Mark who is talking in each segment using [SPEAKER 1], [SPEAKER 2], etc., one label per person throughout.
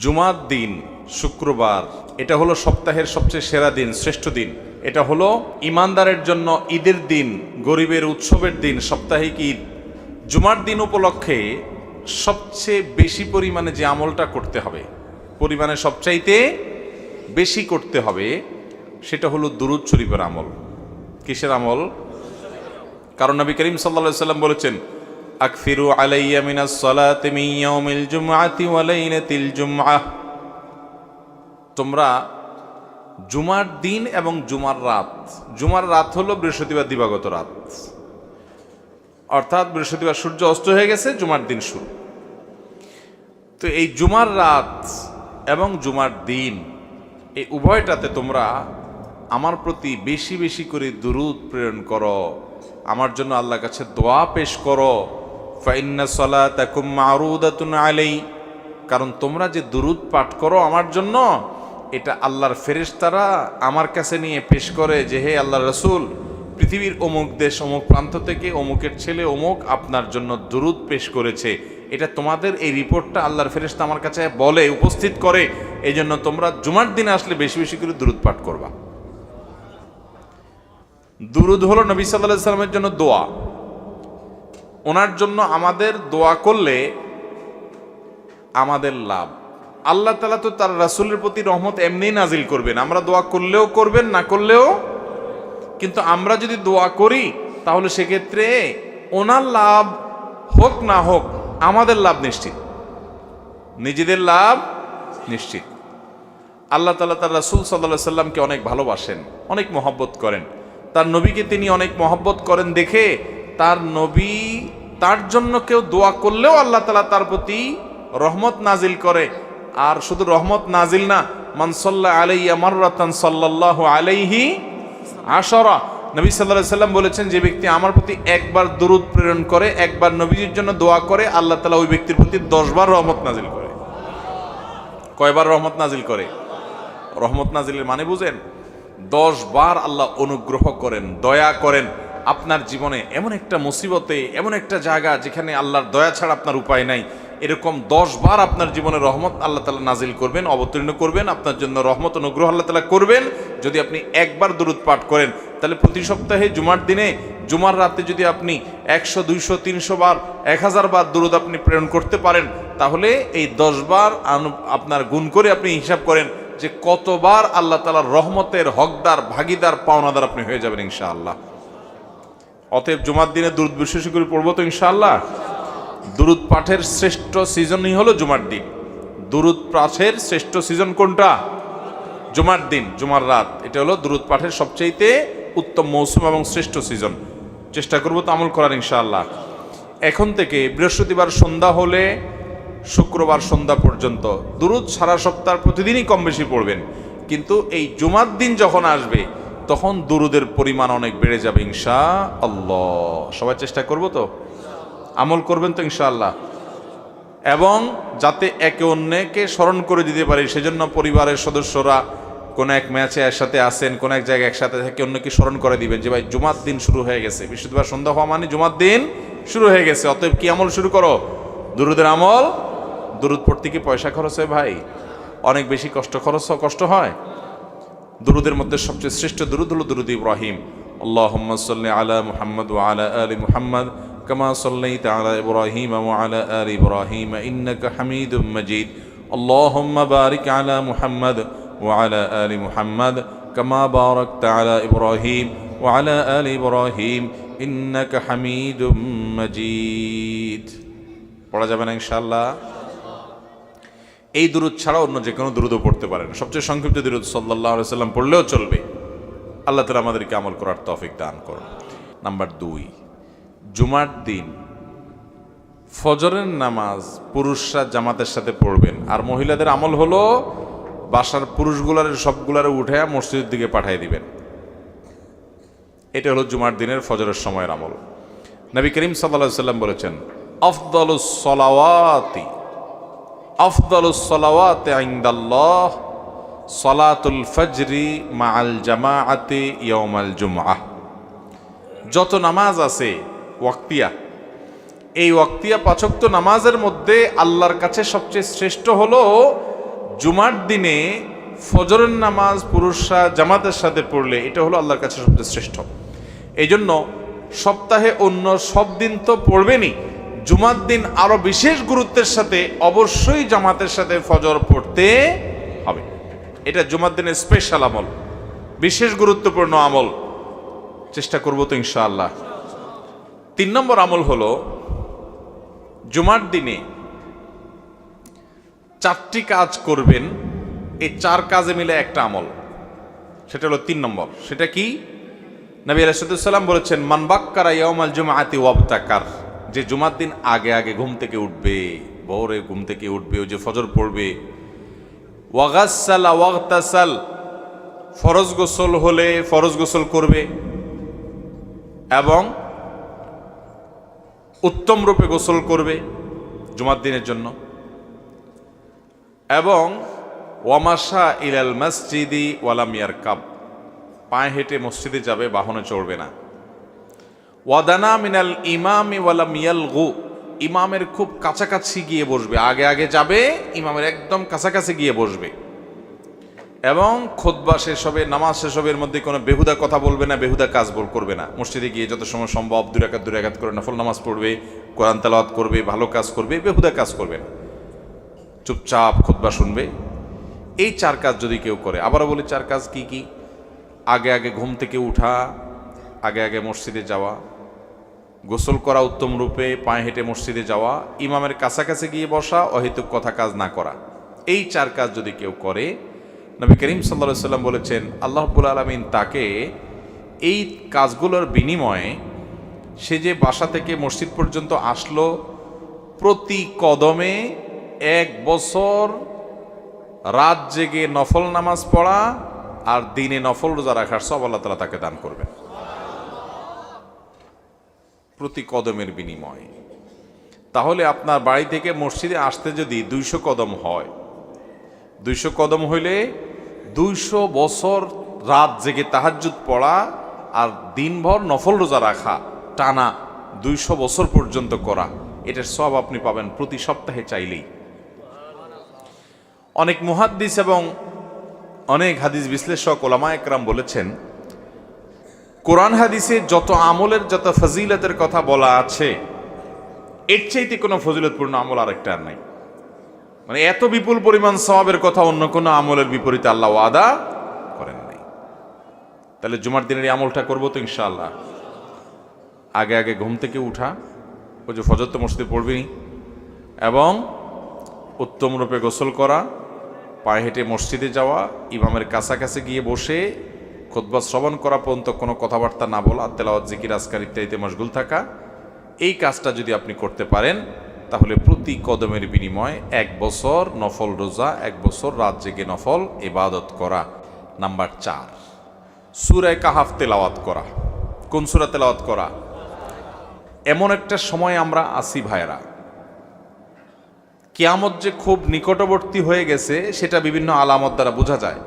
[SPEAKER 1] জুমার দিন শুক্রবার, এটা হলো সপ্তাহের সবচেয়ে সেরা দিন, শ্রেষ্ঠ দিন। এটা হলো ইমানদারের জন্য ঈদের দিন, গরিবের উৎসবের দিন, সাপ্তাহিক ঈদ। জুমার দিন উপলক্ষে সবচেয়ে বেশি পরিমাণে যে আমলটা করতে হবে, পরিমাণে সবচাইতে বেশি করতে হবে, সেটা হলো দুরূদ শরীফের আমল। কিসের আমল? কারণ নবী করিম সাল্লাল্লাহু আলাইহি ওয়াসাল্লাম বলেছেন, আকফিরু আলাইয়া মিনাস সালাতি মিন ইয়াউমিল জুমআতি ওয়া লাইলাতিল জুমআহ। তোমরা জুমার দিন এবং জুমার রাত, জুমার রাত হলো বৃহস্পতিবার দিবাগত রাত, অর্থাৎ বৃহস্পতিবার সূর্য অস্ত হয়ে গেছে, জুমার দিন শুরু। তো এই জুমার রাত এবং জুমার দিন, এই উভয়টাতে তোমরা আমার প্রতি বেশি বেশি করে দুরূদ প্রেরণ করো, আমার জন্য আল্লাহর কাছে দোয়া পেশ করো। ফাইন্না সালাতাকুম মারুদাতুন আলাই, কারণ তোমরা যে দুরূদ পাঠ করো আমার জন্য, এটা আল্লাহর ফেরেশতারা আমার কাছে নিয়ে পেশ করে যে, হে আল্লাহর রাসূল, পৃথিবীর অমুক দেশ অমুক প্রান্ত থেকে অমুকের ছেলে অমুক আপনার জন্য দুরূদ পেশ করেছে। এটা তোমাদের এই রিপোর্টটা আল্লাহর ফেরেশতা আমার কাছে বলে, উপস্থিত করে। এই জন্য তোমরা জুমার দিনে আসলে বেশি বেশি করে দুরূদ পাঠ করবা। দুরূদ হলো নবী সাল্লাল্লাহু আলাইহি ওয়াসাল্লামের জন্য দোয়া। ওনার জন্য আমাদের দোয়া করলে আমাদের লাভ। আল্লাহ তাআলা তো তার রাসূলের প্রতি রহমত এমনিই নাজিল করবেন, আমরা দোয়া করলেও করবেন, না করলেও। কিন্তু আমরা যদি দোয়া করি তাহলে সেক্ষেত্রে ওনার লাভ হোক না হোক আমাদের লাভ নিশ্চিত, নিজেদের লাভ নিশ্চিত। আল্লাহ তাআলা তার রাসূল সাল্লাল্লাহু আলাইহি ওয়াসাল্লামকে অনেক ভালোবাসেন, অনেক মহব্বত করেন। তার নবীকে তিনি অনেক মহব্বত করেন দেখে তার নবী, তার জন্য কেউ দোয়া করলেও আল্লাহ তাআলা তার প্রতি রহমত নাজিল করে। আর শুধু রহমত নাজিল না, মান সাল্লা আলাইয়া মাররাতান সাল্লাল্লাহু আলাইহি আশারা। নবী সাল্লাল্লাহু আলাইহি ওয়াসাল্লাম বলেছেন, যে ব্যক্তি আমার প্রতি একবার দুরূদ প্রেরণ করে, একবার নবীজির জন্য দোয়া করে, আল্লাহ তাআলা ওই ব্যক্তির প্রতি 10 বার রহমত নাজিল করে। কয়বার রহমত নাজিল করে? রহমত নাজিলের মানে বুঝেন? 10 বার আল্লাহ অনুগ্রহ করেন, দয়া করেন। আপনার জীবনে এমন একটা মুসিবতে, এমন একটা জায়গা যেখানে আল্লাহর দয়া ছাড়া আপনার উপায় নাই, এরকম 10 বার আপনার জীবনে রহমত আল্লাহ তাআলা নাজিল করবেন, অবতীর্ণ করবেন, আপনার জন্য রহমত অনুগ্রহ আল্লাহ তাআলা করবেন যদি আপনি একবার দুরূদ পাঠ করেন। তাহলে প্রতি সপ্তাহে জুমার দিনে, জুমার রাতে যদি আপনি 100, 200, 300 বার, 1000 বার দুরূদ আপনি প্রেরণ করতে পারেন, তাহলে এই 10 বার আপনার গুণ করে আপনি হিসাব করেন যে কতবার আল্লাহ তাআলার রহমতের হকদার, ভাগীদার, পাওনাদার আপনি হয়ে যাবেন ইনশাআল্লাহ। অতএব জুমার দিনে দুরূদ বেশি করে পড়বো তো ইনশাআল্লাহ। দুরূদ পাঠের শ্রেষ্ঠ সিজনই হলো জুমার দিন। দুরূদ পাঠের শ্রেষ্ঠ সিজন কোনটা? জুমার দিন, জুমার রাত। এটা হলো দুরূদ পাঠের সবচেয়ে উত্তম মৌসুম এবং শ্রেষ্ঠ সিজন। চেষ্টা করবো তো আমল করার ইনশাআল্লাহ। এখন থেকে বৃহস্পতিবার সন্ধ্যা হলে শুক্রবার সন্ধ্যা পর্যন্ত দুরূদ সারা সপ্তাহ প্রতিদিনই কম বেশি পড়বেন। কিন্তু এই জুমার দিন যখন আসবে তখন দুরূদের পরিমাণ অনেক বেড়ে যাবে ইনশাআল্লাহ। সবাই চেষ্টা করবো তো, আমল করবেন তো ইনশাআল্লাহ। এবং যাতে একে অন্যকে স্মরণ করে দিতে পারি, সেজন্য পরিবারের সদস্যরা কোন এক ম্যাচে একসাথে আসেন, কোন এক জায়গায় একসাথে থেকে অন্যকে স্মরণ করে দিবেন যে ভাই জুমার দিন শুরু হয়ে গেছে, বৃহস্পতিবার সন্ধ্যা হওয়া মানে জুমার দিন শুরু হয়ে গেছে। অতএব কি আমল শুরু করো? দুরূদের আমল। দুরূদ পড়তে কি পয়সা খরচ হয় ভাই? অনেক বেশি কষ্ট হয়। দুরূদের মধ্যে সবচেয়ে শ্রেষ্ঠ দুরূদ হলো দুরূদ ইব্রাহিম। আল্লাহুম্মা সাল্লি আলা মুহাম্মদ ওয়া আলা আলি মুহাম্মদ কামা সাল্লাইতা আলা ইব্রাহিম ওয়া আলা আলি ইব্রাহিম ইন্নাকা হামিদুম মাজিদ। আল্লাহুম্মা বারিক আলা মুহাম্মদ ওয়া আলা আলি মুহাম্মদ কামা বারাকতা আলা ইব্রাহিম ওয়া আলা আলি ইব্রাহিম ইন্নাকা হামিদুম মাজিদ। পড়া যাবে না ইনশাআল্লাহ। এই দুরূদ ছাড়া অন্য যে কোনো দুরূদও পড়তে পারেন। সবচেয়ে সংক্ষিপ্ত দুরূদ সাল্লাল্লাহু আলাইহি ওয়াসাল্লাম পড়লেও চলবে। আল্লাহ তাআলা আমাদেরকে আমল করার তৌফিক দান করুন। নাম্বার 2, জুমার দিন ফজরের নামাজ পুরুষরা জামাতের সাথে পড়বেন। আর মহিলাদের আমল হলো বাসার পুরুষগুলার সবগুলারে উঠে মসজিদের দিকে পাঠিয়ে দিবেন। এটা হলো জুমার দিনের ফজরের সময়ের আমল। নবী করিম সাল্লাল্লাহু আলাইহি ওয়াসাল্লাম বলেছেন, আফদালুস সালাওয়াতি ইনদাল্লাহ সালাতুল ফজরি মাআল জামাআতি ইয়াউমাল জুমআহ। যত নামাজ আছে ওয়াক্তিয়া, এই ওয়াক্তিয়া 5 ওয়াক্ত নামাজের মধ্যে আল্লাহর কাছে সবচেয়ে শ্রেষ্ঠ হলো জুমার দিনে ফজরের নামাজ পুরুষরা জামাতের সাথে পড়লে এটা হলো আল্লাহর কাছে সবচেয়ে শ্রেষ্ঠ। এই জন্য সপ্তাহে অন্য সব দিন তো পড়বেনই, জুমার দিন আরো বিশেষ গুরুত্বের সাথে অবশ্যই জামাতের সাথে ফজর পড়তে হবে। এটা জুমার দিনের স্পেশাল আমল, বিশেষ গুরুত্বপূর্ণ আমল। চেষ্টা করব তো ইনশাআল্লাহ। 3 নম্বর আমল হলো জুমার দিনে 4টি কাজ করবেন। এই 4 কাজে মিলে একটা আমল, সেটা হলো 3 নম্বর। সেটা কি? নবী আলাইহিস সালাম বলেছেন, মান বাক্কারা ইয়াউমাল জুমআতি ওয়াবতাকার, যে জুমার দিন আগে আগে ঘুম থেকে উঠবে, ভোরে ঘুম থেকে উঠবে, ওই যে ফজর পড়বে, ওয়াগাসসালা ওয়াগতাসাল, ফরজ গোসল হলে ফরজ গোসল করবে এবং উত্তম রূপে গোসল করবে জুমার দিনের জন্য, এবং ওয়ামাশা ইলাল মসজিদি ওয়ালাম ইয়ারকাব, পায়ে হেঁটে মসজিদে যাবে, বাহনে চড়বে না। ওয়াদানা মিনাল ইমামি ওয়ালাম ইয়ালগু, ইমামের খুব কাছাকাছি গিয়ে বসবে, আগে আগে যাবে, ইমামের একদম কাছাকাছি গিয়ে বসবে, এবং খুতবা শেষ হবে, নামাজ শেষ হবে, এর মধ্যে কোনো বেহুদা কথা বলবে না, বেহুদা কাজ করবে না। মসজিদে গিয়ে যত সময় সম্ভব 2 রাকাত করে নফল নামাজ পড়বে, কোরআন তেলাওয়াত করবে, ভালো কাজ করবে, বেহুদা কাজ করবে না, চুপচাপ খুতবা শুনবে। এই 4 কাজ যদি কেউ করে, আবারও বলি 4 কাজ কি কি? আগে আগে ঘুম থেকে উঠা, আগে আগে মসজিদে যাওয়া, গোসল করা উত্তম রূপে, পায়ে হেঁটে মসজিদে যাওয়া, ইমামের কাছাকাছি গিয়ে বসা, অহেতুক কথা কাজ না করা। এই 4 কাজ যদি কেউ করে, নবী করিম সাল্লাল্লাহু আলাইহি ওয়াসাল্লাম বলেছেন, আল্লাহ রাব্বুল আলামিন তাকে এই কাজগুলোর বিনিময়ে, সে যে বাসা থেকে মসজিদ পর্যন্ত আসলো, প্রতি কদমে 1 বছর রাত জেগে নফল নামাজ পড়া আর দিনে নফল রোজা রাখার সব আল্লাহ তাআলা তাকে দান করবেন, প্রতি কদমের বিনিময়ে। তাহলে আপনার বাড়ি থেকে মসজিদে আসতে যদি 200 কদম হয়, 200 কদম হইলে 200 বছর রাত জেগে তাহাজ্জুদ পড়া আর দিনভর নফল রোজা রাখা, টানা 200 বছর পর্যন্ত করা, এটার সব আপনি পাবেন প্রতি সপ্তাহে চাইলেই। অনেক মুহাদ্দিস এবং অনেক হাদিস বিশ্লেষক ওলামা একরাম বলেছেন, কোরআন হাদিসে যত আমলের, যত ফজিলতের কথা বলা আছে, এর চাইতে কোনো ফজিলতপূর্ণ আমল আরেকটা আর নাই। মানে এত বিপুল পরিমাণ সওয়াবের কথা অন্য কোনো আমলের বিপরীতে আল্লাহ ওয়াদা করেন নাই। তাহলে জুমার দিনের এই আমলটা করবো তো ইনশাআল্লাহ। আগে আগে ঘুম থেকে উঠা, ওই যে ফজর তো মসজিদে পড়বেনি, এবং উত্তম রূপে গোসল করা, পায়ে হেঁটে মসজিদে যাওয়া, ইমামের কাছাকাছি গিয়ে বসে খুতবা শ্রবণ করা পর্যন্ত কোনো কথাবার্তা না বলা, তেলাওয়াত জিকির আজকার ইত্যাদিতে মশগুল থাকা। এই কাজটা যদি আপনি করতে পারেন, তাহলে প্রতি কদমের বিনিময়ে 1 বছর নফল রোজা, 1 বছর রাত জেগে নফল ইবাদত করা। নাম্বার 4, সূরা কাহাফ তেলাওয়াত করা। কোন সূরা তেলাওয়াত করা? এমন একটা সময় আমরা আসি ভাইরা, কিয়ামত যে খুব নিকটবর্তী হয়ে গেছে সেটা বিভিন্ন আলামত দ্বারা বোঝা যায়।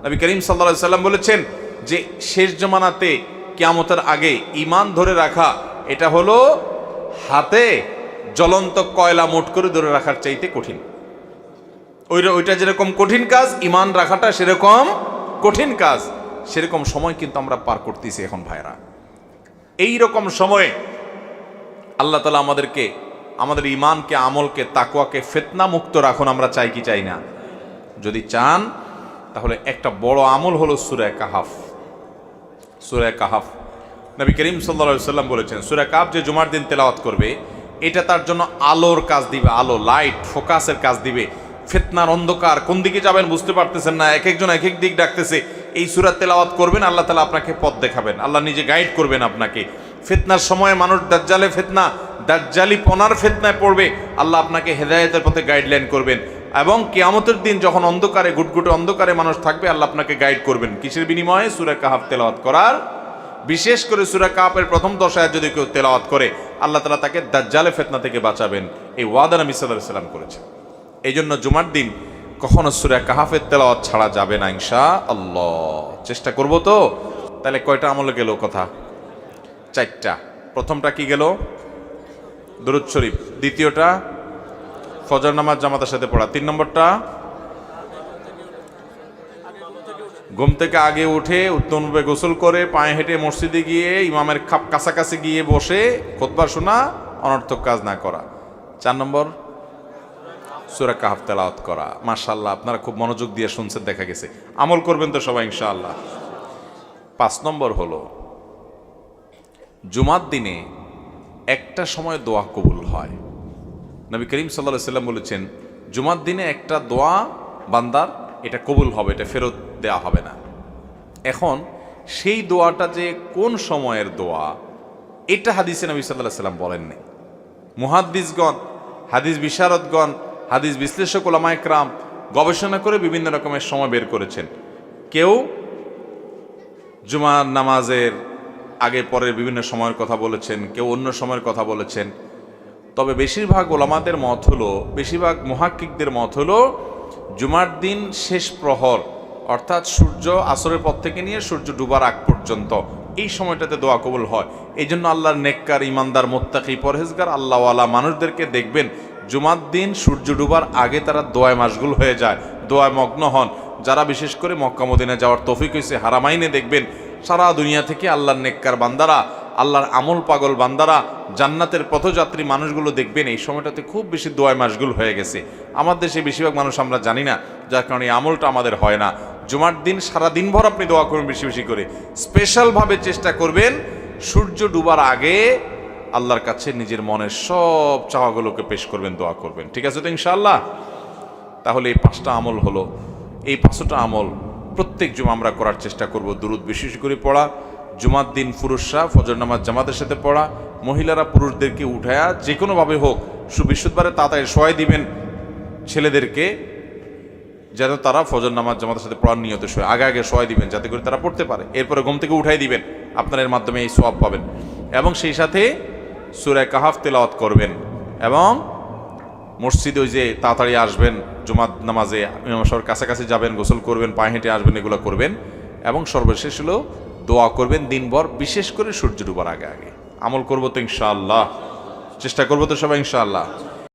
[SPEAKER 1] নবী করিম সাল্লাল্লাহু আলাইহি সাল্লাম বলেছেন যে শেষ জমানাতে কিয়ামতের আগে ঈমান ধরে রাখা, এটা হলো হাতে জ্বলন্ত কয়লা মোট করে ধরে রাখার চাইতে কঠিন। ওইটা যেরকম কঠিন কাজ, ঈমান রাখাটা সেরকম কঠিন কাজ। সেরকম সময় কিন্তু আমরা পার করতেছি এখন ভাইরা। এই রকম সময়ে আল্লাহ তাআলা আমাদেরকে, আমাদের ঈমানকে, আমলকে, তাকওয়াকে ফিতনা মুক্ত রাখুন। আমরা চাই কি চাই না? যদি চান তাহলে একটা বড় আমল হলো সূরা কাহাফ। সূরা কাহাফ, নবী করিম সাল্লাল্লাহু আলাইহি ওয়াসাল্লাম বলেছেন, সূরা কাহাফ যে জুমার দিন তেলাওয়াত করবে, এটা তার জন্য আলোর কাজ দিবে, আলো, লাইট, ফোকাসের কাজ দিবে। ফিতনার অন্ধকার, কোন দিকে যাবেন বুঝতে পারতেছেন না, এক একজন এক এক দিক ডাকতেছে, এই সূরা তেলাওয়াত করবেন, আল্লাহ তাআলা আপনাকে পথ দেখাবেন, আল্লাহ নিজে গাইড করবেন আপনাকে। ফিতনার সময় মানুষ দাজ্জালে ফিতনা, দাজ্জালি পনার ফিতনায় পড়বে, আল্লাহ আপনাকে হেদায়েতের পথে গাইডলাইন করবেন। এবং কিয়ামতের দিন যখন অন্ধকারে, গুটগুটে অন্ধকারে মানুষ থাকবে, আল্লাহ আপনাকে গাইড করবেন। কিসের বিনিময়ে? সূরা কাহাফ তেলাওয়াত করার। বিশেষ করে সূরা কাহাফের প্রথম 10 আয়াত যদি কেউ তেলাওয়াত করে, আল্লাহ তাআলা তাকে দাজ্জালে ফিতনা থেকে বাঁচাবেন। এই ওয়াদা নবী সাল্লাল্লাহু আলাইহি ওয়াসাল্লাম করেছেন। এই জন্য জুমার দিন কখনো সূরা কাহাফের তেলাওয়াত ছাড়া যাবে না ইনশাআল্লাহ। চেষ্টা করব তো। তাহলে কয়টা আমল গেল কথা? 4টা। প্রথমটা কি গেল? দুরূদ শরীফ। দ্বিতীয়টা ফজর নামাজ জামাতের সাথে পড়া। 3 নম্বরটা ঘুম থেকে আগে উঠে উত্তমরূপে গোসল করে পায়ে হেঁটে মসজিদে গিয়ে ইমামের কাছাকাছি গিয়ে বসে খুতবা শোনা, অনর্থক কাজ না করা। 4 নম্বর সূরা কাহফ তেলাওয়াত করা। মাশাআল্লাহ, আপনারা খুব মনোযোগ দিয়ে শুনছেন, দেখা গেছে আমল করবেন তো সবাই ইনশাআল্লাহ। 5 নম্বর হলো জুমার দিনে একটা সময় দোয়া কবুল হয়। নবী করিম সাল্লাল্লাহু আলাইহি সাল্লাম বলেছেন, জুমার দিনে একটা দোয়া বান্দার এটা কবুল হবে, এটা ফেরত দেয়া হবে না। এখন সেই দোয়াটা যে কোন সময়ের দোয়া, এটা হাদিসে নবী সাল্লাল্লাহু আলাইহি সাল্লাম বলেননি। মুহাদ্দিসগণ, হাদিস বিশারদগণ, হাদিস বিশ্লেষক ওলামায়ে কেরাম গবেষণা করে বিভিন্ন রকমের সময় বের করেছেন। কেউ জুমার নামাজের আগে পরের বিভিন্ন সময়ের কথা বলেছেন, কেউ অন্য সময়ের কথা বলেছেন। তবে বেশিরভাগ ওলামাদের মত হলো, বেশিরভাগ মুহাক্কিকদের মত হলো জুমার দিন শেষ প্রহর, অর্থাৎ সূর্য আসরের পর থেকে নিয়ে সূর্য ডুবার আগ পর্যন্ত এই সময়টাতে দোয়া কবুল হয়। এই জন্য আল্লাহর নেককার, ইমানদার, মুত্তাকি, পরহেজগার আল্লাহওয়ালা মানুষদেরকে দেখবেন জুমার দিন সূর্য ডুবার আগে তারা দোয়ায় মাশগুল হয়ে যায়, দোয়ায় মগ্ন হন। যারা বিশেষ করে মক্কা মদিনা যাওয়ার তৌফিক হয়েছে, হারামাইনে দেখবেন সারা দুনিয়া থেকে আল্লাহর নেককার বান্দারা, আল্লাহর আমল পাগল বান্দারা, জান্নাতের পথযাত্রী মানুষগুলো দেখবেন এই সময়টাতে খুব বেশি দোয়ায় মাশগুল হয়ে গেছে। আমার দেশে বেশিরভাগ মানুষ আমরা জানি না, যার কারণে এই আমলটা আমাদের হয় না। জুমার দিন সারা দিনভর আপনি দোয়া করবেন বেশি বেশি করে, স্পেশালভাবে চেষ্টা করবেন সূর্য ডুবার আগে আল্লাহর কাছে নিজের মনের সব চাওয়াগুলোকে পেশ করবেন, দোয়া করবেন। ঠিক আছে তো ইনশাআল্লাহ? তাহলে এই 5টা আমল হলো। এই 5টা আমল প্রত্যেক জুমা আমরা করার চেষ্টা করব। দুরুদ বেশি বেশি করে পড়া, জুমার দিন পুরুষরা ফজর নামাজ জামাতের সাথে পড়া, মহিলারা পুরুষদেরকে উঠায়া যে কোনোভাবে হোক বৃহস্পতিবারে তাড়াতাড়ি শোয়াই দিবেন ছেলেদেরকে, যেন তারা ফজর নামাজ জামাতের সাথে পড়ার নিয়তে শোয়, আগে আগে শোয়াই দিবেন যাতে করে তারা পড়তে পারে। এরপরে ঘুম থেকে উঠাই দিবেন, আপনার এর মাধ্যমে এই সওয়াব পাবেন। এবং সেই সাথে সূরা কাহফ তেলাওয়াত করবেন এবং মসজিদে ওই যে তাড়াতাড়ি আসবেন, জুমার নামাজে ইমাম সাহেবের কাছাকাছি যাবেন, গোসল করবেন, পায়ে হেঁটে আসবেন, এগুলো করবেন। এবং সর্বশেষ হলো দোয়া করবেন দিনভর, বিশেষ করে সূর্য ডুবার আগে আগে। আমল করবো তো ইনশাআল্লাহ, চেষ্টা করবো তো সবাই ইনশাআল্লাহ।